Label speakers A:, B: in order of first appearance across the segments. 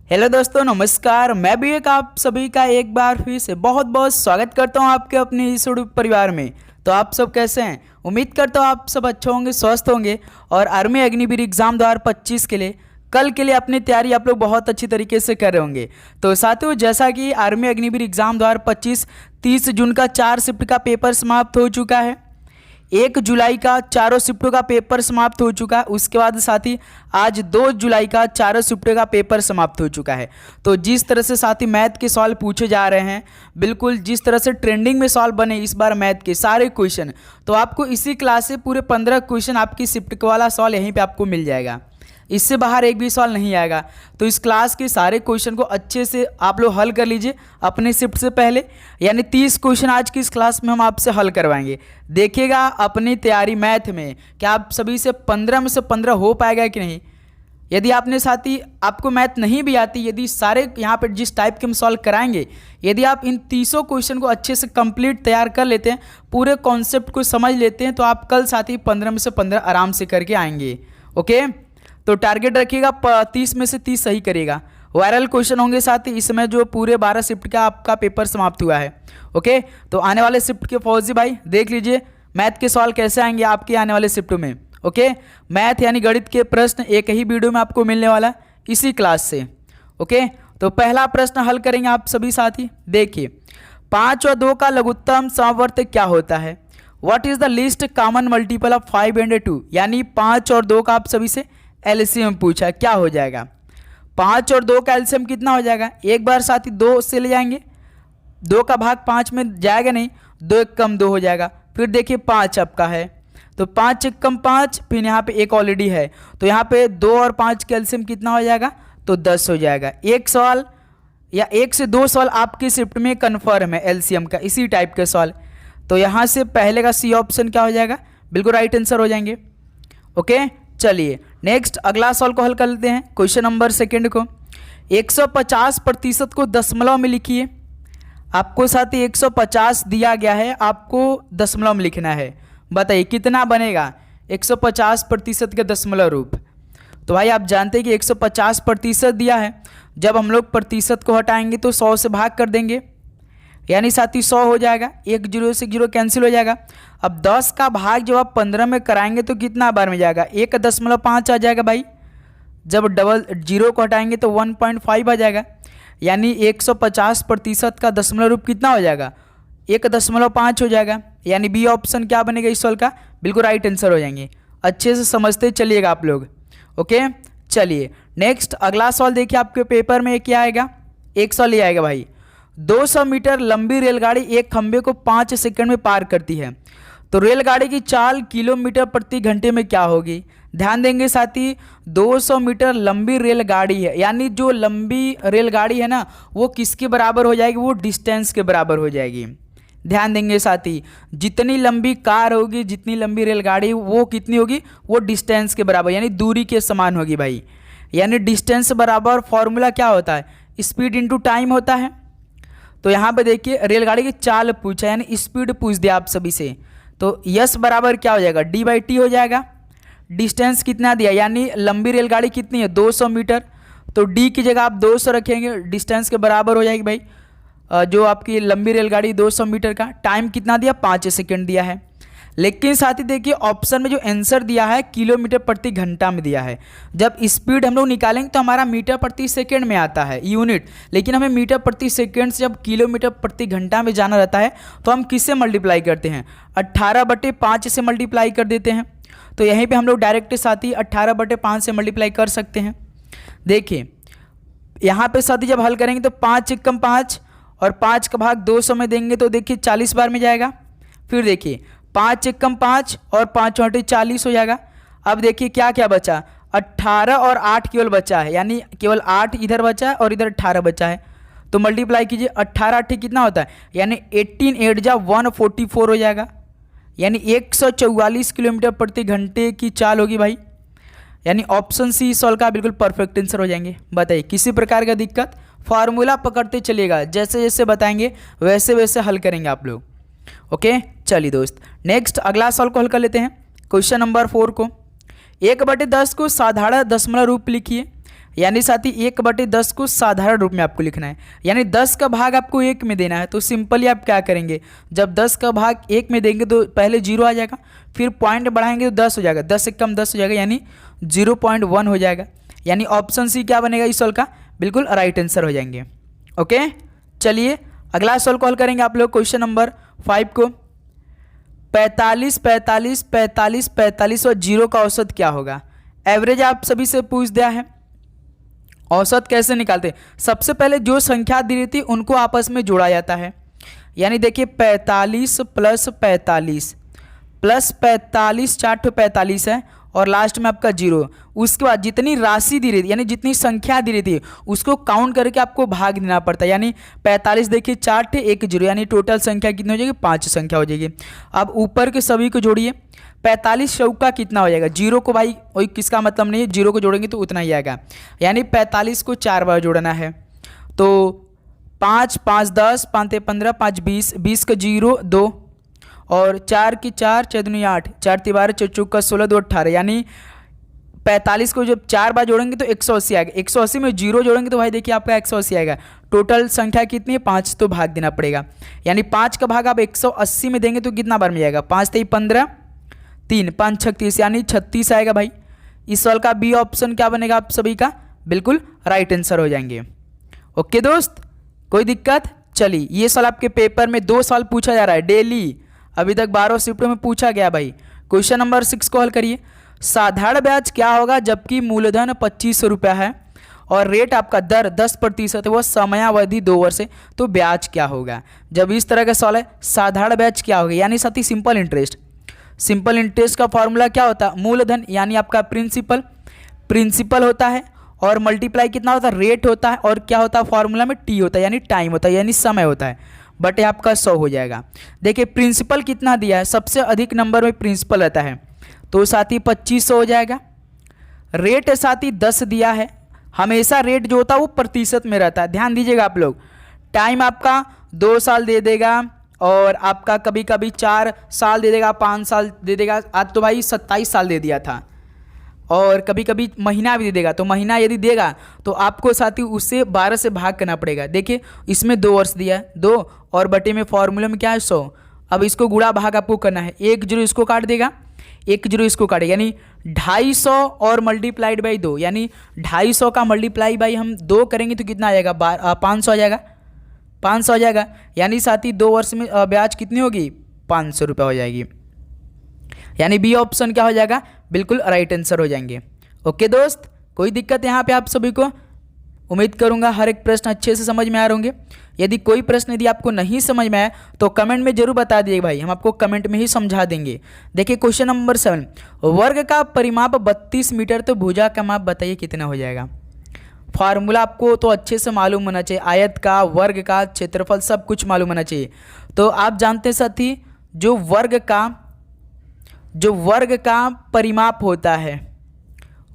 A: Hello दोस्तों, नमस्कार। मैं भी एक आप सभी का एक बार फिर से बहुत बहुत स्वागत करता हूं आपके अपने इस यूट्यूब परिवार में। तो आप सब कैसे हैं? उम्मीद करता हूं आप सब अच्छे होंगे, स्वस्थ होंगे और आर्मी अग्निवीर एग्जाम 2025 के लिए कल के लिए अपनी तैयारी आप लोग बहुत अच्छी तरीके से कर रहे होंगे। तो साथियों, जैसा कि आर्मी अग्निवीर एग्जाम 2025 30 जून का 4 शिफ्ट का पेपर समाप्त हो चुका है। 1 जुलाई का चारों शिफ्टों का पेपर समाप्त हो चुका है। उसके बाद साथी आज 2 जुलाई का चारों शिफ्टों का पेपर समाप्त हो चुका है। तो जिस तरह से साथी मैथ के सवाल पूछे जा रहे हैं, बिल्कुल जिस तरह से ट्रेंडिंग में सवाल बने इस बार मैथ के सारे क्वेश्चन, तो आपको इसी क्लास से पूरे 15 क्वेश्चन आपकी शिफ्ट वाला सवाल यहीं पर आपको मिल जाएगा। इससे बाहर एक भी सवाल नहीं आएगा। तो इस क्लास के सारे क्वेश्चन को अच्छे से आप लोग हल कर लीजिए अपने शिफ्ट से पहले। यानी 30 क्वेश्चन आज की इस क्लास में हम आपसे हल करवाएंगे। देखिएगा अपनी तैयारी मैथ में क्या आप सभी से 15 में से 15 हो पाएगा कि नहीं। यदि आपने साथी आपको मैथ नहीं भी आती, यदि सारे यहाँ पर जिस टाइप के हम सॉल्व कराएंगे, यदि आप इन 30 क्वेश्चन को अच्छे से कंप्लीट तैयार कर लेते हैं, पूरे कॉन्सेप्ट को समझ लेते हैं, तो आप कल साथी 15 में से 15 आराम से करके आएंगे। ओके, तो टारगेट रखिएगा 30 में से 30 सही करिएगा। वायरल क्वेश्चन होंगे साथ ही इसमें जो पूरे 12 शिफ्ट का आपका पेपर समाप्त हुआ है। ओके, तो आने वाले शिफ्ट के फौजी भाई देख लीजिए मैथ के सवाल कैसे आएंगे आपके आने वाले शिफ्ट में। ओके, मैथ यानी गणित के प्रश्न एक ही वीडियो में आपको मिलने वाला इसी क्लास से। ओके, तो पहला प्रश्न हल करेंगे आप सभी साथी। देखिए, 5 और 2 का लघुत्तम समवर्त क्या होता है? What is the least common multiple of 5 and 2? यानी 5 और 2 का आप सभी से एलसीएम पूछा, क्या हो जाएगा? 5 और 2 का एलसीएम कितना हो जाएगा? एक बार साथी 2 से ले जाएंगे, 2 का भाग 5 में जाएगा नहीं, 2 एक कम 2 हो जाएगा। फिर देखिए 5 आपका है, तो 5 एक कम 5, फिर यहाँ पे एक ऑलरेडी है, तो यहाँ पे 2 और 5 का एलसीएम कितना हो जाएगा? तो 10 हो जाएगा। एक सवाल या 1 से 2 सवाल आपकी शिफ्ट में कन्फर्म है एलसीएम का, इसी टाइप के सवाल। तो यहाँ से पहले का सी ऑप्शन क्या हो जाएगा? बिल्कुल राइट आंसर हो जाएंगे। ओके, चलिए नेक्स्ट अगला सवाल को हल कर लेते हैं। क्वेश्चन नंबर सेकंड को 150% को दशमलव में लिखिए। आपको साथ ही 150 दिया गया है, आपको दशमलव में लिखना है। बताइए कितना बनेगा 150% के दशमलव रूप? तो भाई आप जानते हैं कि 150% दिया है, जब हम लोग प्रतिशत को हटाएंगे तो 100 से भाग कर देंगे, यानी साथ ही 100 हो जाएगा। 1 0 से 0 कैंसिल हो जाएगा। अब 10 का भाग जब आप 15 में कराएंगे तो कितना बार में जाएगा? 1.5 आ जाएगा भाई। जब डबल जीरो को हटाएंगे तो 1.5 आ जाएगा, यानी 150% का दशमलव रूप कितना हो जाएगा? 1.5 हो जाएगा। यानी बी ऑप्शन क्या बनेगा इस सवाल का? बिल्कुल राइट आंसर हो जाएंगे। अच्छे से समझते चलिएगा आप लोग। ओके, चलिए नेक्स्ट अगला सवाल देखिए आपके पेपर में क्या आएगा। एक सवाल ये आएगा भाई, 200 मीटर लंबी रेलगाड़ी एक खंभे को 5 सेकंड में पार करती है, तो रेलगाड़ी की चाल किलोमीटर प्रति घंटे में क्या होगी? ध्यान देंगे साथी, 200 मीटर लंबी रेलगाड़ी है, यानी जो लंबी रेलगाड़ी है ना वो किसके बराबर हो जाएगी? वो डिस्टेंस के बराबर हो जाएगी। ध्यान देंगे साथी, जितनी लंबी कार होगी, जितनी लंबी रेलगाड़ी वो कितनी होगी? वो डिस्टेंस के बराबर, यानी दूरी के समान होगी भाई। यानी डिस्टेंस बराबर फॉर्मूला क्या होता है? स्पीड इंटू टाइम होता है। तो यहाँ पे देखिए रेलगाड़ी की चाल पूछा, यानी स्पीड पूछ दिया आप सभी से, तो यस बराबर क्या हो जाएगा? d/t हो जाएगा। डिस्टेंस कितना दिया, यानी लंबी रेलगाड़ी कितनी है? 200 मीटर, तो d की जगह आप 200 रखेंगे, डिस्टेंस के बराबर हो जाएगी भाई। जो आपकी लंबी रेलगाड़ी 200 मीटर का टाइम कितना दिया? 5 सेकंड दिया है। लेकिन साथ ही देखिए ऑप्शन में जो आंसर दिया है किलोमीटर प्रति घंटा में दिया है। जब स्पीड हम लोग निकालेंगे तो हमारा मीटर प्रति सेकंड में आता है यूनिट, लेकिन हमें मीटर प्रति सेकंड से जब किलोमीटर प्रति घंटा में जाना रहता है तो हम किससे मल्टीप्लाई करते हैं? 18/5 से मल्टीप्लाई कर देते हैं। तो यहीं पर हम लोग डायरेक्ट साथ ही 18/5 से मल्टीप्लाई कर सकते हैं। देखिए यहाँ पे साथ ही जब हल करेंगे तो 5 एक कम 5 और 5 का भाग 200 में देंगे तो देखिए 40 बार में जाएगा। फिर देखिए 5 एक कम 5 और 5 × 40 हो जाएगा। अब देखिए क्या क्या बचा? 18 और 8 केवल बचा है, यानी केवल 8 इधर बचा है और इधर 18 बचा है। तो मल्टीप्लाई कीजिए, 18 8 कितना होता है? यानी 18 8 जा 144 हो जाएगा, यानी 144 किलोमीटर प्रति घंटे की चाल होगी भाई। यानी ऑप्शन सी सॉल्व का बिल्कुल परफेक्ट आंसर हो जाएंगे। बताइए किसी प्रकार का दिक्कत? फॉर्मूला पकड़ते चलिएगा, जैसे जैसे बताएंगे वैसे वैसे हल करेंगे आप लोग। ओके, चलिए दोस्त नेक्स्ट अगला सवाल को हल कर लेते हैं। क्वेश्चन नंबर 4 को 1/10 को साधारण दशमलव रूप लिखिए। यानी साथी 1/10 को साधारण रूप में आपको लिखना है, यानी 10 का भाग आपको 1 में देना है। तो सिंपली आप क्या करेंगे, जब 10 का भाग 1 में देंगे तो पहले 0 आ जाएगा, फिर पॉइंट बढ़ाएंगे तो 10 हो जाएगा, 10 से कम 10 हो जाएगा, यानी 0.1 हो जाएगा। यानी ऑप्शन सी क्या बनेगा इस सवाल का, बिल्कुल राइट आंसर हो जाएंगे। ओके, चलिए अगला सवाल को हल करेंगे आप लोग क्वेश्चन नंबर 5 को। 45 45 45 45 और 0 का औसत क्या होगा। एवरेज आप सभी से पूछ दिया है, औसत कैसे निकालते हैं। सबसे पहले जो संख्या दी रहती है उनको आपस में जोड़ा जाता है, यानी देखिए 45 प्लस 45 प्लस 45, 4 ठो 45 है और लास्ट में आपका 0। उसके बाद जितनी राशि दी रहती है, यानी जितनी संख्या दी रहती है उसको काउंट करके आपको भाग देना पड़ता है। यानी 45 देखिए 4 ठे 1 0, यानी टोटल संख्या कितनी हो जाएगी, 5 संख्या हो जाएगी। अब ऊपर के सभी को जोड़िए, 45 चौका कितना हो जाएगा, 0 को भाई वही किसका मतलब नहीं है, 0 को जोड़ेंगे तो उतना ही आएगा, यानी 45 को 4 बार जोड़ना है। तो 5 5 10, 5 15, 5 20, 20 का 0 2 और 4 की 4, 4 दूनी 8, 4 × 12, 4 चौका 16, 2 18, यानी 45 को जब 4 बार जोड़ेंगे तो 180 आएगा। 180 में 0 जोड़ेंगे तो भाई देखिए आपका 180 आएगा। टोटल संख्या कितनी है, 5, तो भाग देना पड़ेगा, यानी 5 का भाग आप 180 में देंगे तो कितना बार में जाएगा, 5 3 15, 3 5 36, यानी 36 आएगा भाई। इस सवाल का बी ऑप्शन क्या बनेगा आप सभी का, बिल्कुल राइट आंसर हो जाएंगे। ओके दोस्त, कोई दिक्कत। चलिए ये सवाल आपके पेपर में 2 साल पूछा जा रहा है डेली, अभी तक 12 शिफ्टों में पूछा गया भाई। क्वेश्चन नंबर 6 को हल करिए। साधारण ब्याज क्या होगा जबकि मूलधन 2500 रुपया है और रेट आपका दर 10% है, वह समयावधि 2 वर्ष है, तो ब्याज क्या होगा। जब इस तरह का सवाल है, साधारण ब्याज क्या होगा, यानी साथी सिंपल इंटरेस्ट। सिंपल इंटरेस्ट का फॉर्मूला क्या होता है, मूलधन यानी आपका प्रिंसिपल होता है और मल्टीप्लाई कितना होता है, रेट होता है, और क्या होता है फॉर्मूला में, टी होता है, यानी टाइम होता है, यानी समय होता है, बट आपका 100 हो जाएगा। देखिए प्रिंसिपल कितना दिया है, सबसे अधिक नंबर में प्रिंसिपल रहता है, तो साथी 2500 हो जाएगा। रेट साथी 10 दिया है, हमेशा रेट जो होता है वो प्रतिशत में रहता है, ध्यान दीजिएगा आप लोग। टाइम आपका 2 साल दे देगा और आपका कभी कभी 4 साल दे देगा, 5 साल दे देगा, आज तो भाई 27 साल दे दिया था, और कभी कभी महीना भी दे देगा। तो महीना यदि देगा तो आपको साथी उससे 12 से भाग करना पड़ेगा। देखिए इसमें 2 वर्ष दिया है, 2 और बटे में फॉर्मूला में क्या है 100। अब इसको गुणा भाग आपको करना है, 1 0 इसको काट देगा, 1 0 इसको काटेगा, यानी 250 और मल्टीप्लाइड बाई 2, यानी 250 का मल्टीप्लाई बाई हम 2 करेंगे तो कितना आ जाएगा, 500 आ जाएगा, 500 आ जाएगा। यानी साथी 2 वर्ष में ब्याज कितनी होगी, 500 रुपये हो जाएगी, यानी बी ऑप्शन क्या हो जाएगा, बिल्कुल राइट आंसर हो जाएंगे। ओके दोस्त, कोई दिक्कत यहाँ पे आप सभी को। उम्मीद करूंगा हर एक प्रश्न अच्छे से समझ में आ रहे होंगे। यदि कोई प्रश्न यदि आपको नहीं समझ में आया तो कमेंट में जरूर बता दिए भाई, हम आपको कमेंट में ही समझा देंगे। देखिए क्वेश्चन नंबर 7, वर्ग का परिमाप 32 मीटर, तो भुजा का माप बताइए कितना हो जाएगा। फार्मूला आपको तो अच्छे से मालूम होना चाहिए, आयत का, वर्ग का, क्षेत्रफल सब कुछ मालूम होना चाहिए। तो आप जानते हैं साथी, जो वर्ग का परिमाप होता है,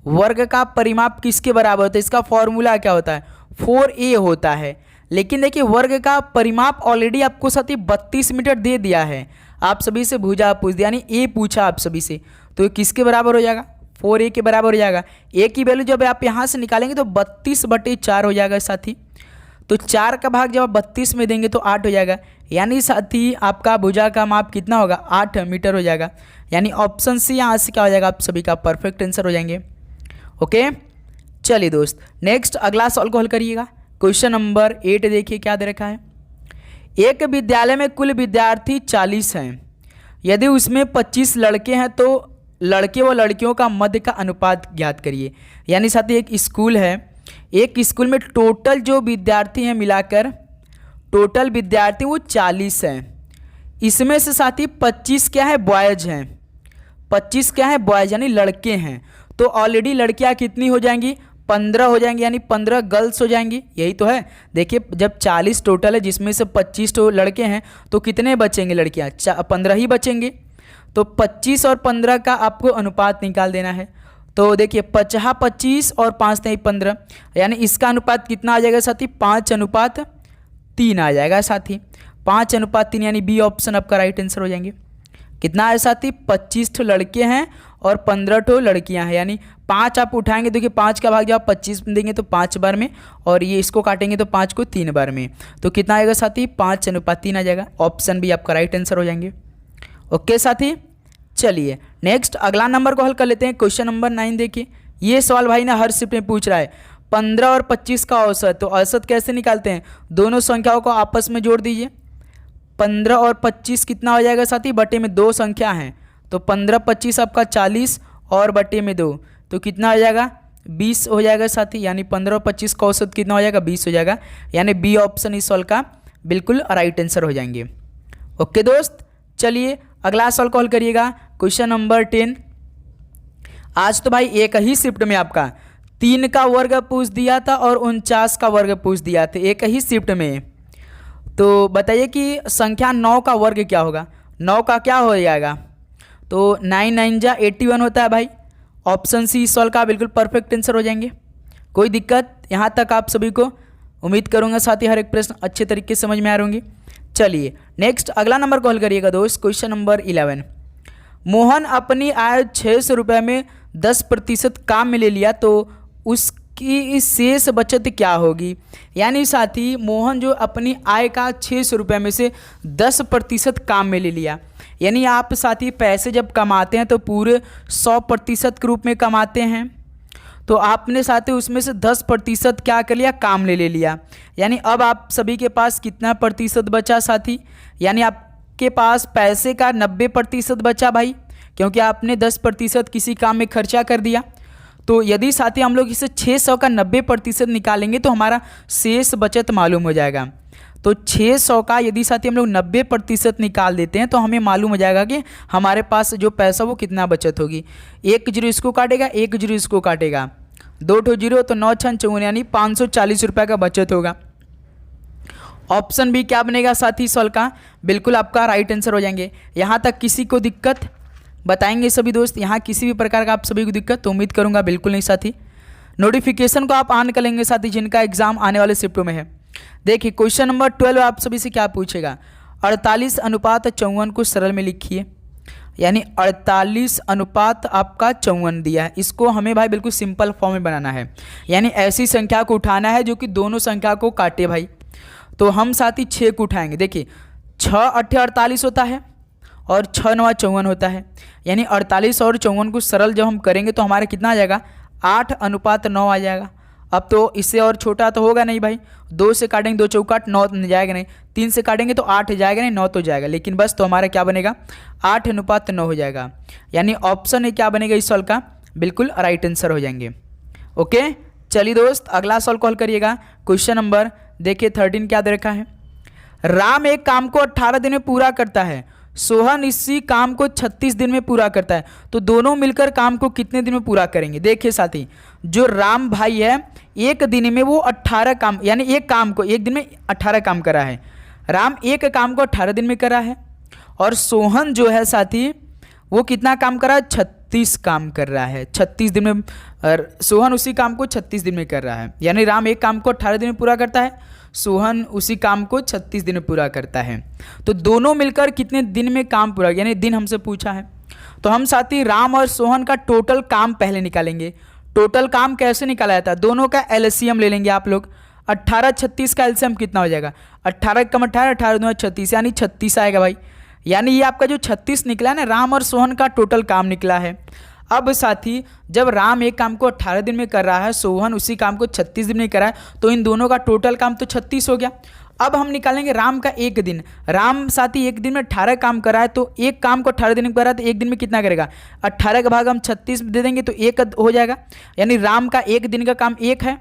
A: वर्ग का परिमाप किसके बराबर होता है, इसका फॉर्मूला क्या होता है, 4a होता है। लेकिन देखिए वर्ग का परिमाप ऑलरेडी आपको साथी 32 मीटर दे दिया है, आप सभी से भुजा पूछ दिया, यानी a पूछा आप सभी से, तो किसके बराबर हो जाएगा, 4a के बराबर हो जाएगा। a की वैल्यू जब आप यहाँ से निकालेंगे तो 32/4 हो जाएगा साथी, तो 4 का भाग जब आप 32 में देंगे तो 8 हो जाएगा, यानी साथी आपका भुजा का माप कितना होगा, 8 मीटर हो जाएगा। यानी ऑप्शन सी यहाँ से क्या हो जाएगा, आप सभी का परफेक्ट आंसर हो जाएंगे। ओके चलिए दोस्त, नेक्स्ट अगला सवाल को हल करिएगा। क्वेश्चन नंबर 8 देखिए क्या दे रखा है। एक विद्यालय में कुल विद्यार्थी 40 हैं, यदि उसमें 25 लड़के हैं तो लड़के व लड़कियों का मध्य का अनुपात ज्ञात करिए। यानी साथी एक स्कूल है, एक स्कूल में टोटल जो विद्यार्थी हैं मिलाकर टोटल विद्यार्थी वो 40 हैं, इसमें से साथी 25 क्या है, बॉयज हैं, 25 क्या है, बॉयज यानी लड़के हैं। तो ऑलरेडी लड़कियां कितनी हो जाएंगी, 15 हो जाएंगी, यानी 15 गर्ल्स हो जाएंगी, यही तो है। देखिए जब 40 टोटल है जिसमें से 25 तो लड़के हैं, तो कितने बचेंगे लड़कियां, 15 ही बचेंगे। तो 25 और 15 का आपको अनुपात निकाल देना है। तो देखिए 25 और 5 नहीं 15, यानी इसका अनुपात कितना आ जाएगा साथी, 5:3 आ जाएगा साथी, 5:3, यानी बी ऑप्शन आपका राइट आंसर हो जाएंगे। कितना है साथी, 25 ठो लड़के हैं और 15 ठो लड़कियां हैं, यानी 5 आप उठाएंगे, देखिए 5 का भाग जब आप 25 में देंगे तो 5 बार में, और ये इसको काटेंगे तो 5 को 3 बार में, तो कितना आएगा साथी, 5:3 आ जाएगा। ऑप्शन भी आपका राइट आंसर हो जाएंगे। ओके साथी, चलिए नेक्स्ट अगला नंबर को हल कर लेते हैं। क्वेश्चन नंबर 9 देखिए, ये सवाल भाई ना हर शिफ्ट में पूछ रहा है, 15 और 25 का औसत, तो औसत कैसे निकालते हैं, दोनों संख्याओं को आपस में जोड़ दीजिए। 15 और 25 कितना हो जाएगा साथी, बटे में 2 संख्या हैं, तो 15-25 आपका 40 और बटे में 2, तो कितना हो जाएगा, 20 हो जाएगा साथी, यानी 15 और 25 का औसत कितना हो जाएगा, 20 हो जाएगा, यानी बी ऑप्शन इस सवाल का बिल्कुल राइट आंसर हो जाएंगे। ओके दोस्त, चलिए अगला सवाल कॉल करिएगा। Question number 10। आज तो भाई एक ही शिफ्ट में आपका 3 का वर्ग पूछ दिया था और 49 का वर्ग पूछ दिया था, एक ही शिफ्ट में। तो बताइए कि संख्या 9 का वर्ग क्या होगा, 9 का क्या हो जाएगा, तो 9 9 जा 81 होता है भाई। ऑप्शन सी इस सवाल का बिल्कुल परफेक्ट आंसर हो जाएंगे। कोई दिक्कत यहाँ तक आप सभी को, उम्मीद करूँगा साथ ही हर एक प्रश्न अच्छे तरीके से समझ में आ रहे होंगे। चलिए नेक्स्ट अगला नंबर कॉल करिएगा दोस्त। Question number 11। मोहन अपनी आय 600 रुपये में 10% काम में ले लिया, तो उसकी शेष बचत क्या होगी। यानी साथी मोहन जो अपनी आय का 600 रुपये में से 10% काम में ले लिया, यानी आप साथी पैसे जब कमाते हैं तो पूरे 100% के रूप में कमाते हैं, तो आपने साथी उसमें से 10% क्या कर लिया, काम ले लिया। यानी अब आप सभी के पास कितना प्रतिशत बचा साथी, यानी आपके पास पैसे का 90% बचा भाई, क्योंकि आपने 10% किसी काम में खर्चा कर दिया। तो यदि साथी हम लोग इसे 600 का 90% निकालेंगे तो हमारा शेष बचत मालूम हो जाएगा। तो 600 का यदि साथी हम लोग 90% निकाल देते हैं तो हमें मालूम हो जाएगा कि हमारे पास जो पैसा वो कितना बचत होगी। 1 जीरो इसको काटेगा, 1 जीरो इसको काटेगा, 2 ठो जीरो, तो 9 6 54, यानी 540 रुपये का बचत होगा। ऑप्शन भी क्या बनेगा साथी सवाल का, बिल्कुल आपका राइट आंसर हो जाएंगे। यहाँ तक किसी को दिक्कत बताएंगे सभी दोस्त, यहाँ किसी भी प्रकार का आप सभी को दिक्कत, तो उम्मीद करूँगा बिल्कुल नहीं साथी। नोटिफिकेशन को आप ऑन कर लेंगे साथी जिनका एग्जाम आने वाले शिफ्टों में है। देखिए क्वेश्चन नंबर 12 आप सभी से क्या पूछेगा, 48:54 को सरल में लिखिए। यानी 48 अनुपात आपका 54 दिया है, इसको हमें भाई बिल्कुल सिंपल फॉर्म में बनाना है, यानी ऐसी संख्या को उठाना है जो कि दोनों संख्या को काटे भाई। तो हम साथी 6 को उठाएंगे। देखिए 6 8 48 होता है और 6 9 54 होता है, यानी 48 और 54 को सरल जब हम करेंगे तो हमारा कितना आ जाएगा, 8:9 आ जाएगा। अब तो इससे और छोटा तो होगा नहीं भाई, 2 से काटेंगे 2 चौकाट 9 जाएगा नहीं, 3 से काटेंगे तो 8 जाएगा नहीं, 9 तो जाएगा, लेकिन बस तो हमारा क्या बनेगा, 8:9 हो जाएगा। यानी ऑप्शन है क्या बनेगा इस सवाल का, बिल्कुल राइट आंसर हो जाएंगे। ओके चलिए दोस्त अगला सवाल कॉल करिएगा। क्वेश्चन नंबर देखिए 13 क्या दे रखा है, राम एक काम को 18 दिन में पूरा करता है, सोहन इसी काम को 36 दिन में पूरा करता है, तो दोनों मिलकर काम को कितने दिन में पूरा करेंगे। देखिए साथी जो राम भाई है एक दिन में वो 18 काम, यानी एक काम को एक दिन में 18 काम करा है। राम एक काम को 18 दिन में करा है, और सोहन जो है साथी वो कितना काम कर रहा है, 36 काम कर रहा है 36 दिन में, और सोहन उसी काम को 36 दिन में कर रहा है। यानी राम एक काम को 18 दिन में पूरा करता है, सोहन उसी काम को 36 दिन में पूरा करता है। तो दोनों मिलकर कितने दिन में काम पूरा, यानी दिन हमसे पूछा है। तो हम साथी राम और सोहन का टोटल काम पहले निकालेंगे। टोटल काम कैसे निकाला जाता है, दोनों का एलसीएम ले लेंगे आप लोग। 18 36 का एलसीएम कितना हो जाएगा, 18 कम 18 18 दूना 36, यानी 36 आएगा भाई। यानी ये आपका जो 36 निकला है ना, राम और सोहन का टोटल काम निकला है। अब साथी जब राम एक काम को 18 दिन में कर रहा है, सोहन उसी काम को 36 दिन में कर रहा है, तो इन दोनों का टोटल काम तो 36 हो गया। अब हम निकालेंगे राम का एक दिन। राम साथी एक दिन में 18 काम कर रहा है, तो एक काम को 18 दिन में कर रहा है तो एक दिन में कितना करेगा, 18 का भाग हम 36 दे देंगे तो 1 हो जाएगा। यानी राम का एक दिन का काम 1 है,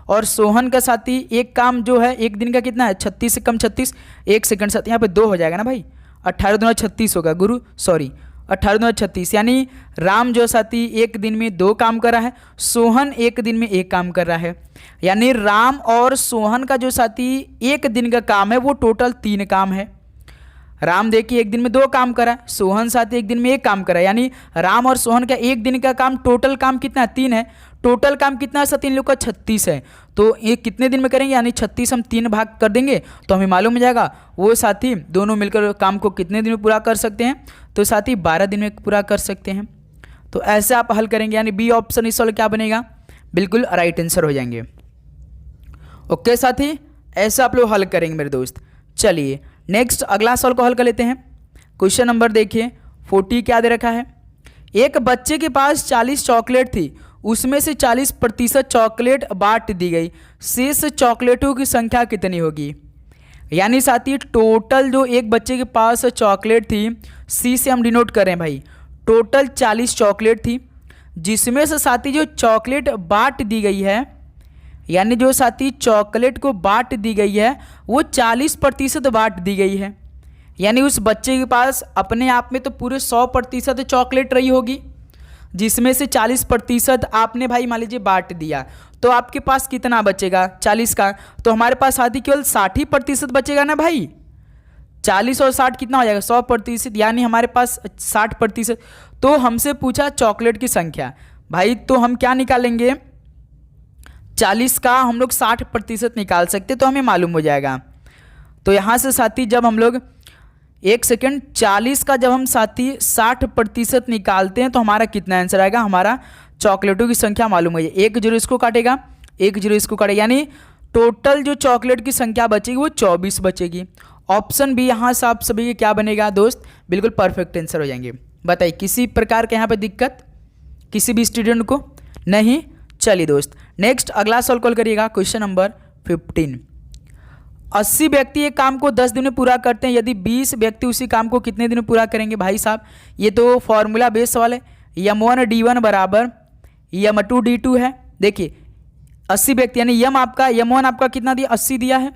A: और सोहन का साथी एक काम जो है एक दिन का कितना है, 36 से कम 36, 1 सेकंड साथ यहाँ पे 2 हो जाएगा ना भाई, 18 दूना 36 होगा गुरु, सॉरी 18 दूना 36। यानी राम जो साथी एक दिन में 2 काम कर रहा है, सोहन एक दिन में 1 काम कर रहा है। यानी राम और सोहन का जो साथी एक दिन का काम है वो टोटल 3 काम है। राम देखिए एक दिन में 2 काम करा, सोहन साथी एक दिन में 1 काम करा, यानी राम और सोहन का एक दिन का काम टोटल काम कितना है, 3 है। टोटल काम कितना है साथी इन लोग का 36 है। तो ये कितने दिन में करेंगे, यानी 36 हम 3 भाग कर देंगे तो हमें मालूम हो जाएगा वो साथी दोनों मिलकर काम को कितने दिन में पूरा कर सकते हैं। तो साथी 12 दिन में पूरा कर सकते हैं। तो ऐसे आप हल करेंगे, यानी बी ऑप्शन इस वाला क्या बनेगा, बिल्कुल राइट आंसर हो जाएंगे। ओके साथी, ऐसे आप लोग हल करेंगे मेरे दोस्त। चलिए नेक्स्ट अगला सवाल को हल कर लेते हैं। क्वेश्चन नंबर देखिए 40 क्या दे रखा है। एक बच्चे के पास 40 चॉकलेट थी, उसमें से 40% चॉकलेट बांट दी गई, शेष चॉकलेटों की संख्या कितनी होगी। यानी साथी टोटल जो एक बच्चे के पास चॉकलेट थी, सी से हम डिनोट करें भाई, टोटल 40 चॉकलेट थी, जिसमें से साथी जो चॉकलेट बांट दी गई है, यानी जो साथी चॉकलेट को बांट दी गई है वो 40% बांट दी गई है। यानी उस बच्चे के पास अपने आप में तो पूरे 100% चॉकलेट रही होगी, जिसमें से 40% आपने भाई मान लीजिए बांट दिया, तो आपके पास कितना बचेगा 40 का, तो हमारे पास साथी केवल 60% बचेगा ना भाई। 40 और 60 कितना हो जाएगा 100%, यानी हमारे पास 60%। तो हमसे पूछा चॉकलेट की संख्या भाई, तो हम क्या निकालेंगे, 40 का हम लोग 60% निकाल सकते, तो हमें मालूम हो जाएगा। तो यहाँ से साथी जब हम लोग 1 सेकेंड 40 का जब हम साथी 60% निकालते हैं तो हमारा कितना आंसर आएगा, हमारा चॉकलेटों की संख्या मालूम हो जाए। 1 0 इसको काटेगा, 1 0 इसको काटेगा, यानी टोटल जो चॉकलेट की संख्या बचेगी वो 24 बचेगी। ऑप्शन बी यहाँ से आप सभी के क्या बनेगा दोस्त, बिल्कुल परफेक्ट आंसर हो जाएंगे। बताइए किसी प्रकार के यहाँ पे दिक्कत किसी भी स्टूडेंट को नहीं। चलिए दोस्त नेक्स्ट अगला सवाल कॉल करिएगा। Question number 15। 80 व्यक्ति एक काम को 10 दिन में पूरा करते हैं, यदि 20 व्यक्ति उसी काम को कितने दिन में पूरा करेंगे। भाई साहब ये तो फॉर्मूला बेस्ड सवाल है, m1 d1 बराबर m2 d2 है। देखिए 80 व्यक्ति यानी m1 आपका कितना दिया 80 दिया है,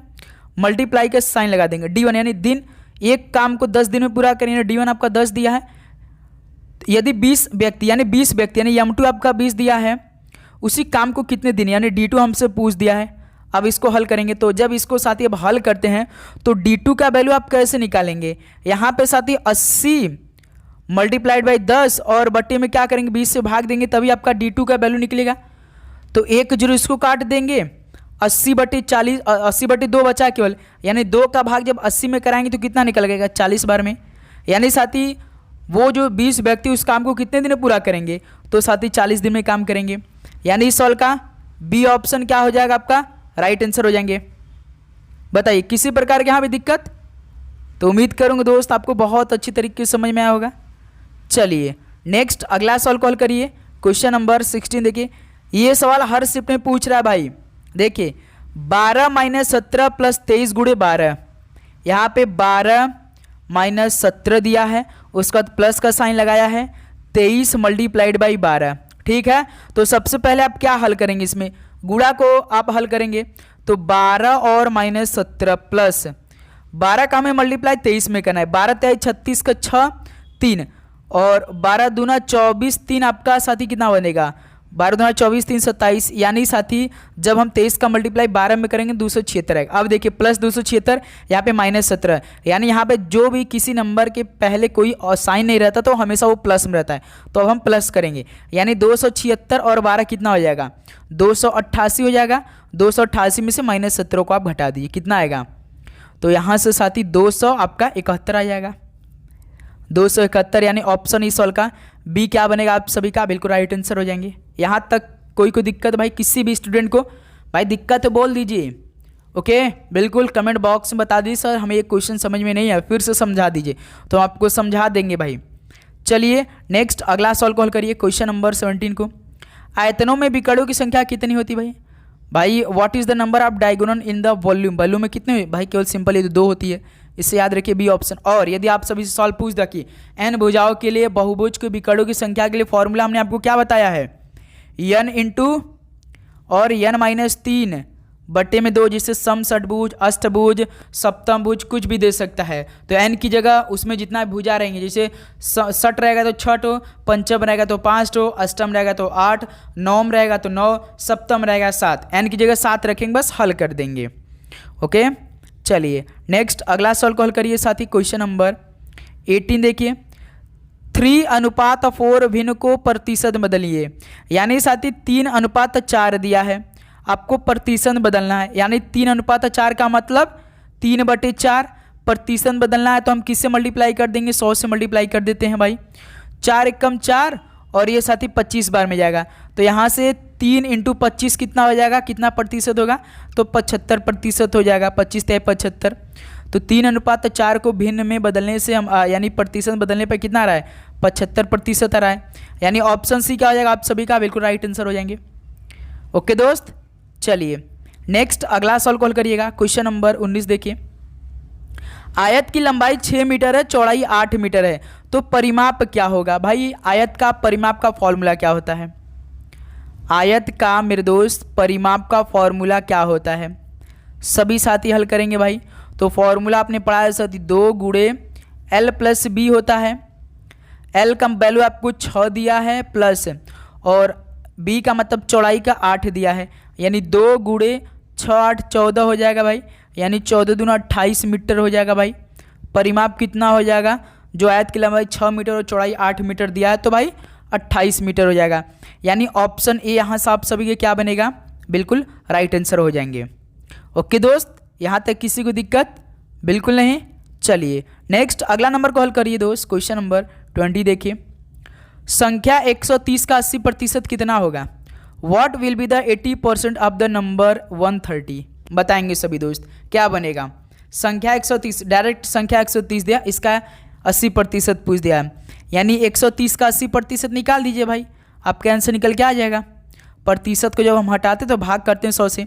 A: मल्टीप्लाई का साइन लगा देंगे, d1 यानी दिन, एक काम को 10 दिन में पूरा करेंगे, d1 आपका 10 दिया है। यदि 20 व्यक्ति यानी m2 आपका 20 दिया है, उसी काम को कितने दिन यानी d2 हमसे पूछ दिया है। अब इसको हल करेंगे, तो जब इसको साथी अब हल करते हैं तो d2 का वैल्यू आप कैसे निकालेंगे, यहाँ पे साथी 80 मल्टीप्लाइड बाई 10 और बट्टे में क्या करेंगे 20 से भाग देंगे, तभी आपका d2 का वैल्यू निकलेगा। तो 1 0 इसको काट देंगे, 80/40 80/2 बचा केवल, यानी 2 का भाग जब 80 में कराएंगे तो कितना निकल गएगा 40 बार में। यानी साथी वो जो 20 व्यक्ति उस काम को कितने दिन में पूरा करेंगे, तो साथी 40 दिन में काम करेंगे। यानी इस सवाल का बी ऑप्शन क्या हो जाएगा आपका राइट आंसर हो जाएंगे। बताइए किसी प्रकार के यहाँ भी दिक्कत, तो उम्मीद करूँगा दोस्त आपको बहुत अच्छी तरीके से समझ में आया होगा। चलिए नेक्स्ट अगला सवाल कॉल करिए। क्वेश्चन नंबर 16 देखिए, ये सवाल हर शिफ्ट में पूछ रहा है भाई। देखिए 12 - 17 + 23 × 12, यहाँ पे 12 - 17 दिया है, उसका प्लस का साइन लगाया है, 23 मल्टीप्लाइड बाई 12। ठीक है, तो सबसे पहले आप क्या हल करेंगे, इसमें गुणा को आप हल करेंगे, तो 12 और -17 प्लस 12 का हमें मल्टीप्लाई 23 में करना है, 12 × 23 36 का 6 3 और 12 दूना 24 3 आपका साथी कितना बनेगा 12 दूना 24 3 27, यानी साथी जब हम 23 का मल्टीप्लाई 12 में करेंगे 276 आएगा। अब देखिए प्लस 276 यहाँ पे -17, यानी यहाँ पे जो भी किसी नंबर के पहले कोई साइन नहीं रहता तो हमेशा वो प्लस में रहता है, तो अब हम प्लस करेंगे, यानी 276 और 12 कितना हो जाएगा 288 हो जाएगा। 288 में से -17 को आप घटा दीजिए, कितना आएगा, तो यहाँ से साथी 200 आपका 71 आ जाएगा, 271, यानी ऑप्शन इस सवाल का बी क्या बनेगा आप सभी का बिल्कुल राइट आंसर हो जाएंगे। यहाँ तक कोई दिक्कत भाई किसी भी स्टूडेंट को, भाई दिक्कत है बोल दीजिए। ओके बिल्कुल कमेंट बॉक्स में बता दीजिए सर हमें ये क्वेश्चन समझ में नहीं है, फिर से समझा दीजिए, तो हम आपको समझा देंगे भाई। चलिए नेक्स्ट अगला सवाल कॉल करिए। क्वेश्चन नंबर 17 को, आयतनों में विकर्णों की संख्या कितनी होती है भाई what is the number of diagonal in the volume, volume में कितने भाई केवल सिंपल ये तो 2 होती है, इससे याद रखिए बी ऑप्शन। और यदि आप सभी से सवाल पूछ दे कि n भुजाओं के लिए बहुभुज के विकर्णों की संख्या के लिए फॉर्मूला हमने आपको क्या बताया है n × और n - 3/2, जिससे सम षटभुज अष्टभुज सप्तमभुज कुछ भी दे सकता है। तो n की जगह उसमें जितना भुजा रहेंगे, जैसे षट रहेगा तो 6 ठो, पंचम रहेगा तो 5 ठो, अष्टम रहेगा तो 8, नवम रहेगा तो 9, सप्तम रहेगा 7, n की जगह 7 रखेंगे, बस हल कर देंगे। ओके चलिए नेक्स्ट अगला सवाल को हल करिए साथी। क्वेश्चन नंबर 18 देखिए, 3:4 भिन्न को प्रतिशत बदलिए। यानी साथी 3:4 दिया है, आपको प्रतिशत बदलना है। यानी 3:4 का मतलब 3/4। प्रतिशत बदलना है तो हम किससे मल्टीप्लाई कर देंगे, 100 से मल्टीप्लाई कर देते हैं भाई। 4 एकम 4 और ये साथी 25 बार में जाएगा, तो यहाँ से 3 × 25 कितना हो जाएगा, कितना प्रतिशत होगा, तो 75% हो जाएगा। 25 × 75, तो 3:4 को भिन्न में बदलने से हम यानी प्रतिशत बदलने पर कितना आ रहा है, 75% आ रहा है। यानी ऑप्शन सी क्या हो जाएगा, आप सभी का बिल्कुल राइट आंसर हो जाएंगे। ओके दोस्त, चलिए नेक्स्ट अगला सॉल्व कॉल करिएगा। क्वेश्चन नंबर 19 देखिए। आयत की लंबाई 6 मीटर है, चौड़ाई 8 मीटर है, तो परिमाप क्या होगा। भाई आयत का परिमाप का फॉर्मूला क्या होता है, आयत का मेरे दोस्त परिमाप का फॉर्मूला क्या होता है, सभी साथी हल करेंगे भाई। तो फॉर्मूला आपने पढ़ा है साथी, 2 × L+B होता है। L का वैल्यू आपको 6 दिया है प्लस, और B का मतलब चौड़ाई का 8 दिया है, यानी 2 × 6 8 14 हो जाएगा भाई। यानी 14 दूना 28 मीटर हो जाएगा भाई। परिमाप कितना हो जाएगा, जो आयत की लंबाई 6 मीटर और चौड़ाई 8 मीटर दिया है, तो भाई 28 मीटर हो जाएगा। यानी ऑप्शन ए यहाँ से आप सभी के क्या बनेगा, बिल्कुल राइट आंसर हो जाएंगे। ओके दोस्त, यहाँ तक किसी को दिक्कत बिल्कुल नहीं। चलिए नेक्स्ट अगला नंबर को हल करिए दोस्त। क्वेश्चन नंबर 20 देखिए। संख्या 130 का 80% कितना होगा। What will be the 80% of the number 130। बताएंगे सभी दोस्त क्या बनेगा। संख्या 130, डायरेक्ट संख्या 130 दिया, इसका 80% पूछ दिया है, यानी 130 का 80% निकाल दीजिए भाई, आपका आंसर निकल के आ जाएगा। प्रतिशत को जब हम हटाते तो भाग करते हैं 100 से,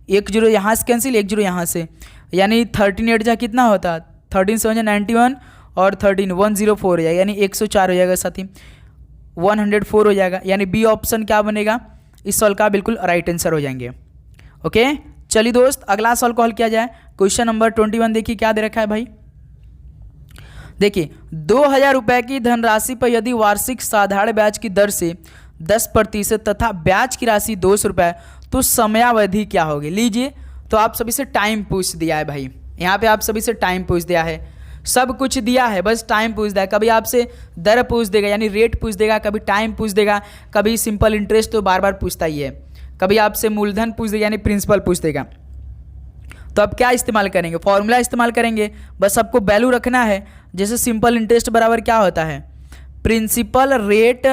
A: 1 0 यहाँ से कैंसिल, 1 0 यहाँ से, यानी 13 8 जा कितना होता, 13 7 91 और 13 104 हो जाएगा, यानी 104 हो जाएगा साथी, 104 हो जाएगा। यानी बी ऑप्शन क्या बनेगा, इस सवाल का बिल्कुल राइट आंसर हो जाएंगे। ओके चलिए दोस्त अगला सवाल को हल किया जाए। क्वेश्चन नंबर 21 देखिए क्या दे रखा है भाई। देखिए 2000 रुपये की धनराशि पर यदि वार्षिक साधारण ब्याज की दर से 10% तथा ब्याज की राशि 200 रुपये, तो समयावधि क्या होगी। लीजिए, तो आप सभी से टाइम पूछ दिया है भाई, यहाँ पे आप सभी से टाइम पूछ दिया है, सब कुछ दिया है, बस टाइम पूछ दिया है। कभी आपसे दर पूछ देगा यानी रेट पूछ देगा, कभी टाइम पूछ देगा, कभी सिंपल इंटरेस्ट तो बार बार पूछता ही है, कभी आपसे मूलधन पूछ देगा यानी प्रिंसिपल पूछ देगा। तो अब क्या इस्तेमाल करेंगे, फॉर्मूला इस्तेमाल करेंगे, बस आपको वैल्यू रखना है। जैसे सिंपल इंटरेस्ट बराबर क्या होता है, प्रिंसिपल रेट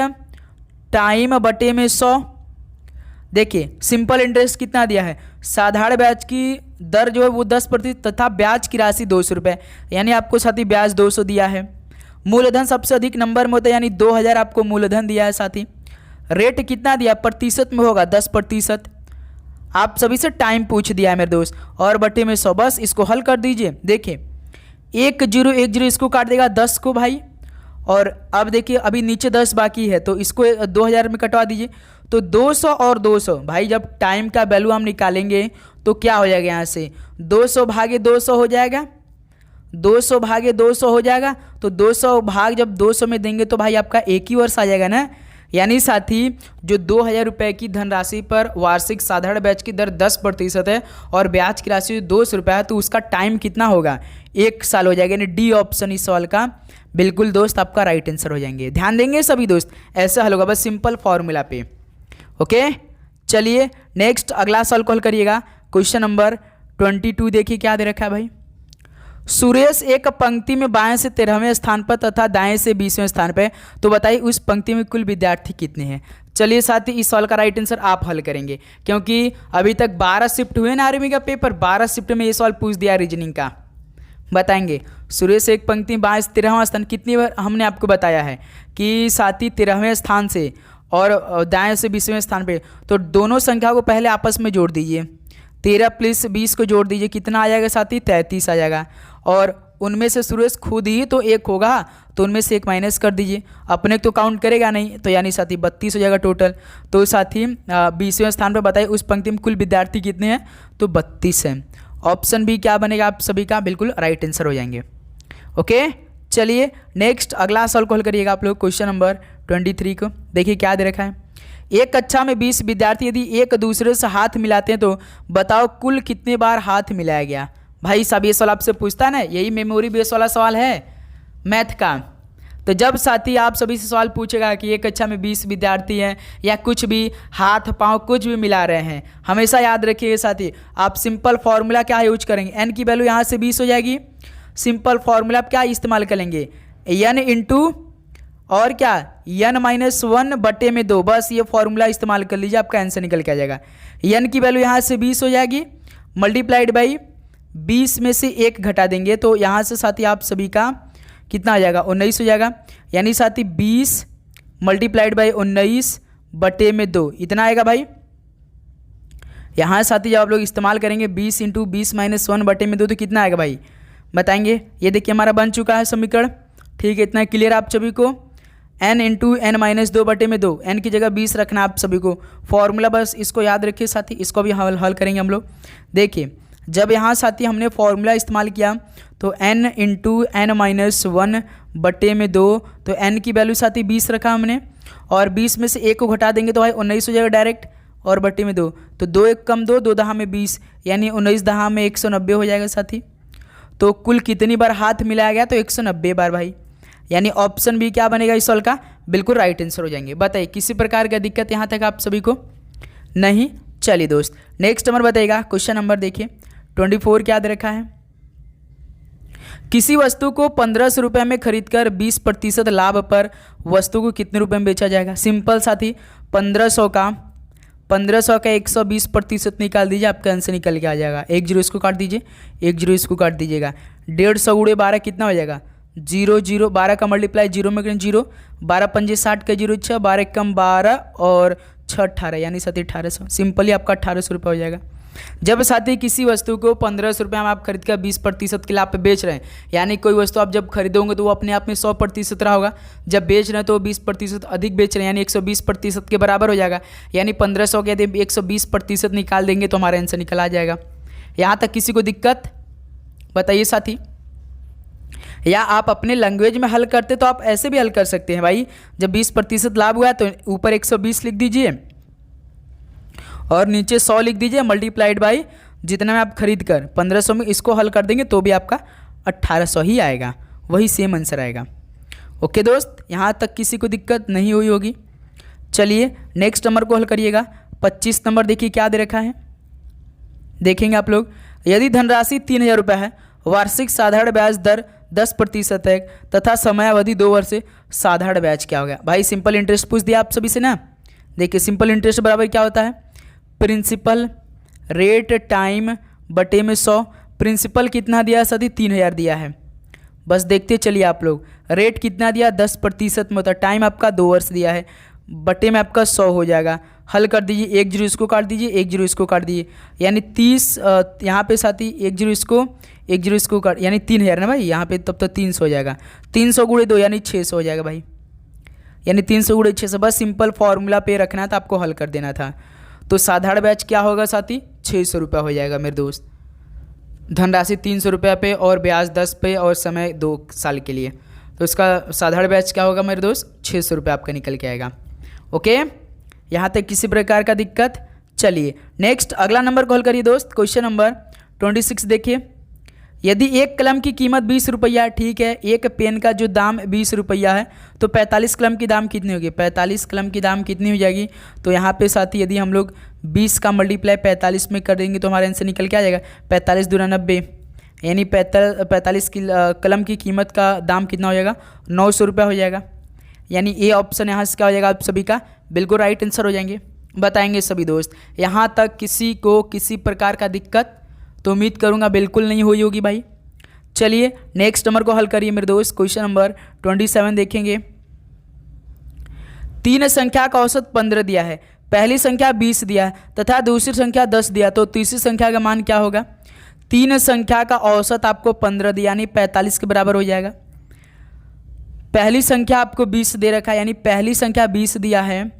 A: टाइम बटे में 100। देखिए सिंपल इंटरेस्ट कितना दिया है, साधारण ब्याज की दर जो है वो 10% तथा ब्याज की राशि 200 रुपये, यानी आपको साथी ब्याज 200 दिया है। मूलधन सबसे अधिक नंबर में होता है, यानी 2000 आपको मूलधन दिया है साथी। रेट कितना दिया, प्रतिशत में होगा 10%। आप सभी से टाइम पूछ दिया है मेरे दोस्त, और बटे में 100, बस इसको हल कर दीजिए। देखिए 1 0 1 0 इसको काट देगा 10 को भाई, और अब देखिए अभी नीचे 10 बाकी है, तो इसको 2000 में कटवा दीजिए, तो 200 और 200 भाई, जब टाइम का वैल्यू हम निकालेंगे तो क्या हो जाएगा, यहाँ से 200 भागे 200 हो जाएगा, 200 भागे 200 हो जाएगा, तो 200 भाग जब 200 में देंगे तो भाई आपका एक ही वर्ष आ जाएगा ना। यानी साथी जो 2000 रुपये की धनराशि पर वार्षिक साधारण ब्याज की दर 10% है और ब्याज की राशि 200 रुपये है, तो उसका टाइम कितना होगा, 1 साल हो जाएगा। यानी डी ऑप्शन इस सवाल का बिल्कुल दोस्त आपका राइट आंसर हो जाएंगे। ध्यान देंगे सभी दोस्त, ऐसा हल होगा बस सिंपल फॉर्मूला पे। ओके चलिए नेक्स्ट अगला सवाल कॉल करिएगा। क्वेश्चन नंबर 22 देखिए क्या दे रखा है भाई। सुरेश एक पंक्ति में बाएं से 13वें स्थान पर तथा दाएं से 20वें स्थान पर, तो बताइए उस पंक्ति में कुल विद्यार्थी कितने हैं। चलिए साथी इस सवाल का राइट आंसर आप हल करेंगे, क्योंकि अभी तक 12 शिफ्ट हुए ना आर्मी का पेपर, 12 शिफ्ट में ये सवाल पूछ दिया रीजनिंग का। बताएंगे सुरेश एक पंक्ति में बाएं से 13वां स्थान, कितनी बार हमने आपको बताया है कि साथी 13वें स्थान से और दाएं से 20वें स्थान पे, तो दोनों संख्या को पहले आपस में जोड़ दीजिए, 13 + 20 को जोड़ दीजिए, कितना आ जाएगा साथी 33 आ जाएगा। और उनमें से सुरेश खुद ही तो एक होगा, तो उनमें से एक माइनस कर दीजिए, अपने तो काउंट करेगा नहीं, तो यानी साथी 32 हो जाएगा टोटल। तो साथी 20वें स्थान पर बताइए उस पंक्ति में कुल विद्यार्थी कितने हैं, तो 32 हैं। ऑप्शन बी क्या बनेगा आप सभी का बिल्कुल राइट आंसर हो जाएंगे। ओके चलिए नेक्स्ट अगला सवाल को हल करिएगा आप लोग। क्वेश्चन नंबर 23 को देखिए क्या दे रखा है। एक कक्षा में 20 विद्यार्थी यदि एक दूसरे से हाथ मिलाते हैं तो बताओ कुल कितने बार हाथ मिलाया गया। भाई साहब ये सवाल आपसे पूछता है ना, यही मेमोरी बेस वाला सवाल है मैथ का। तो जब साथी आप सभी से सवाल पूछेगा कि एक कक्षा में 20 विद्यार्थी हैं या कुछ भी हाथ पांव कुछ भी मिला रहे हैं, हमेशा याद रखिए साथी, आप सिंपल फॉर्मूला क्या यूज करेंगे, एन की वैल्यू यहाँ से 20 हो जाएगी। सिंपल फॉर्मूला आप क्या इस्तेमाल करेंगे, एन इंटू और क्या n-1/2, बस ये फॉर्मूला इस्तेमाल कर लीजिए, आपका आंसर निकल के आ जाएगा। n की वैल्यू यहाँ से 20 हो जाएगी, मल्टीप्लाइड बाई 20 में से 1 घटा देंगे तो यहाँ से साथी आप सभी का कितना आ जाएगा, 19 हो जाएगा। यानी साथी 20 मल्टीप्लाइड बाई 19/2 इतना आएगा भाई। यहाँ साथी जब आप लोग इस्तेमाल करेंगे 20 इंटू 20-1/2 तो कितना आएगा भाई बताएंगे। ये देखिए हमारा बन चुका है समीकरण, ठीक है, इतना क्लियर आप सभी को। n इंटू n-2/2, n की जगह 20 रखना आप सभी को। फॉर्मूला बस इसको याद रखिए साथी, इसको भी हल करेंगे हम लोग। देखिए जब यहाँ साथी हमने फॉर्मूला इस्तेमाल किया तो n इंटू n-1/2, तो n की वैल्यू साथी 20 रखा हमने, और 20 में से 1 को घटा देंगे तो भाई 19 हो जाएगा डायरेक्ट, और बट्टे में 2, तो 2 1 कम 2, 2 दहा में 20, यानी 19 दहा में 190 हो जाएगा साथी। तो कुल कितनी बार हाथ मिलाया गया, तो 190 बार भाई, यानी ऑप्शन बी क्या बनेगा इस सवाल का, बिल्कुल राइट आंसर हो जाएंगे। बताइए किसी प्रकार का दिक्कत यहाँ तक आप सभी को नहीं। चलिए दोस्त नेक्स्ट नंबर बताइएगा, क्वेश्चन नंबर देखिए 24 क्या दे रखा है। किसी वस्तु को 1500 रुपये में खरीदकर 20% लाभ पर वस्तु को कितने रुपए में बेचा जाएगा। सिंपल साथी 1500 का 120% निकाल दीजिए, आपका आंसर निकल के आ जाएगा। 1 0 इसको काट दीजिए, 1 0 इसको काट दीजिएगा। 150 × 12 कितना हो जाएगा, 0 0, 12 का मल्टीप्लाई 0 में करें 0, 12 पंजे 60 का 0 6, 12 कम 12 और 6 18, यानी साथी 1800। सिंपली आपका 1800 रुपये हो जाएगा। जब साथी किसी वस्तु को 1500 रुपये में आप खरीद कर 20% के लाभ पे बेच रहे हैं, यानी कोई वस्तु आप जब खरीदोगे तो वो अपने आप में 100% रहा होगा, जब बेच रहे हैं तो 20% अधिक बेच रहे हैं, यानी 120% के बराबर हो जाएगा। यानी 1500 के यदि 120% निकाल देंगे तो हमारा आंसर निकल आ जाएगा। यहाँ तक किसी को दिक्कत बताइए साथी, या आप अपने लैंग्वेज में हल करते तो आप ऐसे भी हल कर सकते हैं भाई। जब 20% लाभ हुआ है तो ऊपर 120 लिख दीजिए और नीचे 100 लिख दीजिए, मल्टीप्लाइड बाई जितना में आप खरीद कर 1500 में इसको हल कर देंगे तो भी आपका 1800 ही आएगा, वही सेम आंसर आएगा। ओके दोस्त, यहाँ तक किसी को दिक्कत नहीं हुई होगी। चलिए नेक्स्ट नंबर को हल करिएगा। 25 नंबर देखिए क्या दे रखा है, देखेंगे आप लोग। यदि धनराशि 3000 रुपये है, वार्षिक साधारण ब्याज दर 10% है तथा समयावधि 2 वर्ष से, साधारण ब्याज क्या हो गया भाई। सिंपल इंटरेस्ट पूछ दिया आप सभी से ना। देखिए सिंपल इंटरेस्ट बराबर क्या होता है, प्रिंसिपल रेट टाइम बटे में 100। प्रिंसिपल कितना दिया है साथी, 3000 दिया है। बस देखते चलिए आप लोग, रेट कितना दिया 10% में होता है, टाइम आपका 2 वर्ष दिया है, बटे में आपका 100 हो जाएगा। हल कर दीजिए, 1 0 इसको काट दीजिए, 1 0 इसको काट दीजिए, यानी 30 यहाँ पे साथी 1 0 इसको 1 0 इसको काट, यानी 3000 ना भाई, यहाँ पे तब तो 300 हो जाएगा। 300 × 2 यानी 600 हो जाएगा भाई, यानी 300 × 600। बस सिंपल फॉर्मूला पे रखना था, आपको हल कर देना था। तो साधारण ब्याज क्या होगा साथी, 600 रुपये हो जाएगा मेरे दोस्त। धनराशि 300 रुपये पे और ब्याज 10 पे और समय 2 साल के लिए, तो इसका साधारण ब्याज क्या होगा मेरे दोस्त, 600 रुपये आपका निकल के आएगा। ओके, यहाँ तक किसी प्रकार का दिक्कत। चलिए नेक्स्ट अगला नंबर कॉल करिए दोस्त, क्वेश्चन नंबर 26 देखिए। यदि एक कलम की कीमत 20 रुपया, ठीक है, एक पेन का जो दाम 20 रुपया है, तो 45 कलम की दाम कितनी होगी, 45 कलम की दाम कितनी हो जाएगी। तो यहाँ पे साथी यदि हम लोग 20 का मल्टीप्लाई 45 में कर देंगे तो हमारे आंसर निकल के आ जाएगा 45 दूना 90, यानी 45 की कलम की कीमत का दाम कितना हो जाएगा, 900 रुपया हो जाएगा। यानी ए ऑप्शन यहाँ से क्या हो जाएगा आप सभी का, बिल्कुल राइट आंसर हो जाएंगे। बताएंगे सभी दोस्त, यहाँ तक किसी को किसी प्रकार का दिक्कत तो उम्मीद करूँगा बिल्कुल नहीं हुई होगी भाई। चलिए नेक्स्ट नंबर को हल करिए मेरे दोस्त, क्वेश्चन नंबर 27 देखेंगे। 3 संख्या का औसत 15 दिया है, पहली संख्या 20 दिया है तथा दूसरी संख्या 10 दिया, तो तीसरी संख्या का मान क्या होगा। 3 संख्या का औसत आपको 15 दिया, यानी 45 के बराबर हो जाएगा। पहली संख्या आपको 20 दे रखा है, यानी पहली संख्या 20 दिया है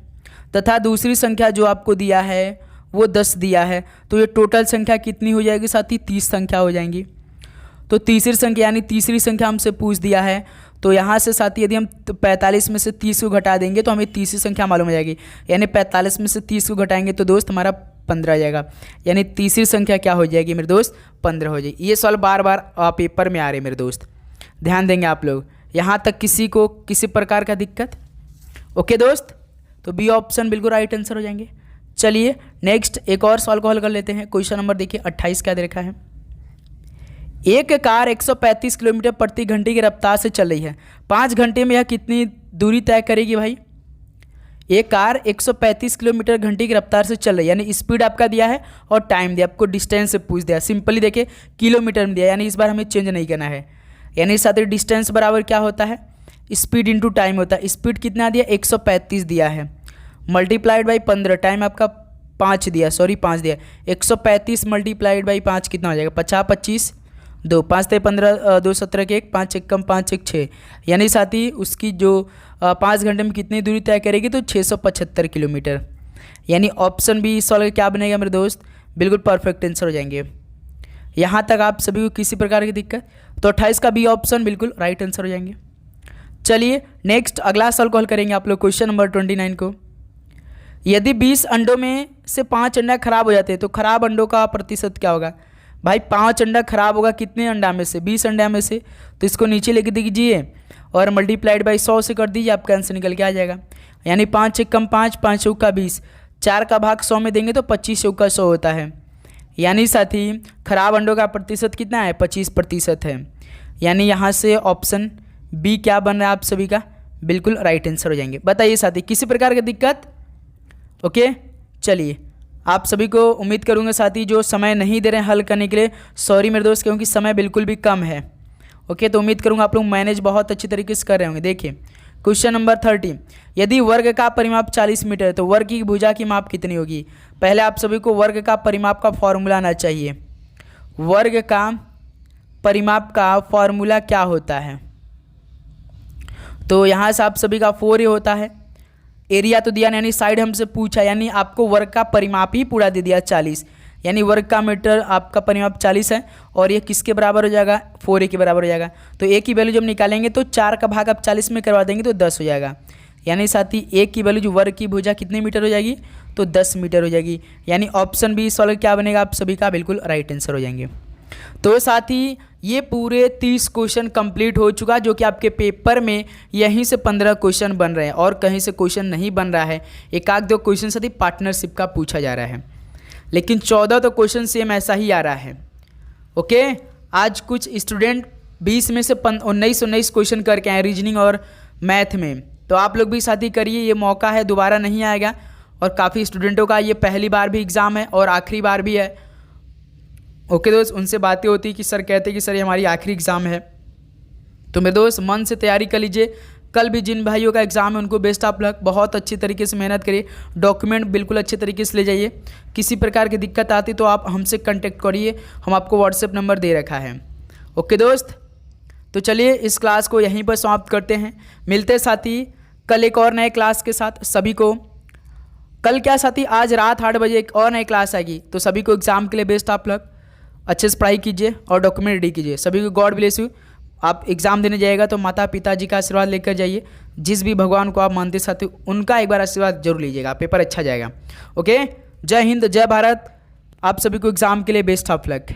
A: तथा दूसरी संख्या जो आपको दिया है वो 10 दिया है, तो ये टोटल संख्या कितनी हो जाएगी साथी, 30 संख्या हो जाएंगी। तो तीसरी संख्या यानी तीसरी संख्या हमसे पूछ दिया है, तो यहाँ से साथी यदि हम 45 में से 30 को घटा देंगे तो हमें तीसरी संख्या मालूम हो जाएगी, यानी 45 में से 30 को घटाएंगे तो दोस्त हमारा 15 आ जाएगा, यानी तीसरी संख्या क्या हो जाएगी मेरे दोस्त, 15 हो जाएगी। ये सवाल बार बार पेपर में आ रहे हैं मेरे दोस्त, ध्यान देंगे आप लोग। यहाँ तक किसी को किसी प्रकार का दिक्कत? ओके दोस्त, तो बी ऑप्शन बिल्कुल राइट आंसर हो जाएंगे। चलिए नेक्स्ट एक और सवाल को हल कर लेते हैं। क्वेश्चन नंबर देखिए 28 क्या दे रखा है। एक कार 135 किलोमीटर प्रति घंटे की रफ्तार से चल रही है, 5 घंटे में यह कितनी दूरी तय करेगी भाई? एक कार 135 किलोमीटर घंटे की रफ्तार से चल रही है, यानी स्पीड आपका दिया है और टाइम दिया, आपको डिस्टेंस से पूछ दिया। सिंपली देखिए किलोमीटर में दिया, यानी इस बार हमें चेंज नहीं करना है। यानी साथ ही डिस्टेंस बराबर क्या होता है? स्पीड इंटू टाइम होता है। स्पीड कितना दिया? 135 दिया है, मल्टीप्लाइड बाई 15, टाइम आपका 5 दिया, सॉरी 5 दिया। 135 मल्टीप्लाइड बाई 5 कितना हो जाएगा? 50 25 2 5 थे 15 2 17 के 1 5 1 कम 5 1 6, यानी साथ ही उसकी जो 5 घंटे में कितनी दूरी तय करेगी? तो 675 किलोमीटर। यानी ऑप्शन बी इस सवाल का क्या बनेगा मेरे दोस्त? बिल्कुल परफेक्ट आंसर हो जाएंगे। यहाँ तक आप सभी को किसी प्रकार की दिक्कत? तो 28 का बी ऑप्शन बिल्कुल राइट आंसर हो जाएंगे। चलिए नेक्स्ट अगला सवाल को हल करेंगे आप लोग। क्वेश्चन नंबर 29 को, यदि 20 अंडों में से 5 अंडा खराब हो जाते हैं तो खराब अंडों का प्रतिशत क्या होगा? भाई 5 अंडा खराब होगा कितने अंडा में से? 20 अंडा में से। तो इसको नीचे लिख दीजिए और मल्टीप्लाइड बाई 100 से कर दीजिए, आपका आंसर निकल के आ जाएगा। यानी 5 1 कम 5 5 चौका 20, 4 का भाग 100 में देंगे तो 25 चौका 100 होता है। यानी साथ ही खराब अंडों का प्रतिशत कितना है? 25% है। यानी यहाँ से ऑप्शन बी क्या बन रहा है आप सभी का? बिल्कुल राइट आंसर हो जाएंगे। बताइए साथी किसी प्रकार की दिक्कत? ओके चलिए आप सभी को उम्मीद करूंगा साथी जो समय नहीं दे रहे हैं हल करने के लिए, सॉरी मेरे दोस्त, क्योंकि समय बिल्कुल भी कम है। ओके तो उम्मीद करूंगा आप लोग मैनेज बहुत अच्छी तरीके से कर रहे होंगे। देखिए क्वेश्चन नंबर 30, यदि वर्ग का परिमाप 40 मीटर है तो वर्ग की भुजा की माप कितनी होगी? पहले आप सभी को वर्ग का परिमाप का फॉर्मूला आना चाहिए। वर्ग का परिमाप का फॉर्मूला क्या होता है? तो यहाँ से आप सभी का 4 ही होता है। एरिया तो दिया नहीं, यानी साइड हमसे पूछा, यानी आपको वर्ग का परिमाप ही पूरा दे दिया 40, यानी वर्ग का मीटर आपका परिमाप 40 है और ये किसके बराबर हो जाएगा? 4a के बराबर हो जाएगा। तो a की वैल्यू जब निकालेंगे तो 4 का भाग आप 40 में करवा देंगे तो 10 हो जाएगा। यानी साथ ही a की वैल्यू जो वर्ग की भुजा कितने मीटर हो जाएगी? तो 10 मीटर हो जाएगी। यानी ऑप्शन बी सॉल्व क्या बनेगा आप सभी का? बिल्कुल राइट आंसर हो जाएंगे। तो साथ ही ये पूरे 30 क्वेश्चन कंप्लीट हो चुका, जो कि आपके पेपर में यहीं से 15 क्वेश्चन बन रहे हैं और कहीं से क्वेश्चन नहीं बन रहा है। एक आध दो क्वेश्चन साथ ही पार्टनरशिप का पूछा जा रहा है, लेकिन 14 तो क्वेश्चन सेम ऐसा ही आ रहा है। ओके आज कुछ स्टूडेंट 20 में से 19 क्वेश्चन करके आए रीजनिंग और मैथ में, तो आप लोग भी साथ ही करिए, ये मौका है, दोबारा नहीं आएगा। और काफ़ी स्टूडेंटों का ये पहली बार भी एग्ज़ाम है और आखिरी बार भी है। ओके दोस्त, उनसे बातें होती कि सर कहते कि सर ये हमारी आखिरी एग्ज़ाम है। तो मेरे दोस्त मन से तैयारी कर लीजिए। कल भी जिन भाइयों का एग्ज़ाम है उनको बेस्ट ऑफ लक, बहुत अच्छी तरीके से मेहनत करिए, डॉक्यूमेंट बिल्कुल अच्छे तरीके से ले जाइए। किसी प्रकार की दिक्कत आती तो आप हमसे कांटेक्ट करिए, हम आपको व्हाट्सएप नंबर दे रखा है। ओके दोस्त, तो चलिए इस क्लास को यहीं पर समाप्त करते हैं। मिलते साथी कल एक और नए क्लास के साथ। सभी को कल क्या साथी, आज रात 8 बजे एक और नई क्लास आएगी। तो सभी को एग्ज़ाम के लिए बेस्ट ऑफ लक, अच्छे से पढ़ाई कीजिए और डॉक्यूमेंट रेडी कीजिए। सभी को गॉड ब्लेस यू। आप एग्ज़ाम देने जाइएगा तो माता पिताजी का आशीर्वाद लेकर जाइए, जिस भी भगवान को आप मानते साथी उनका एक बार आशीर्वाद जरूर लीजिएगा, पेपर अच्छा जाएगा। ओके, जय हिंद जय भारत। आप सभी को एग्ज़ाम के लिए बेस्ट ऑफ लक।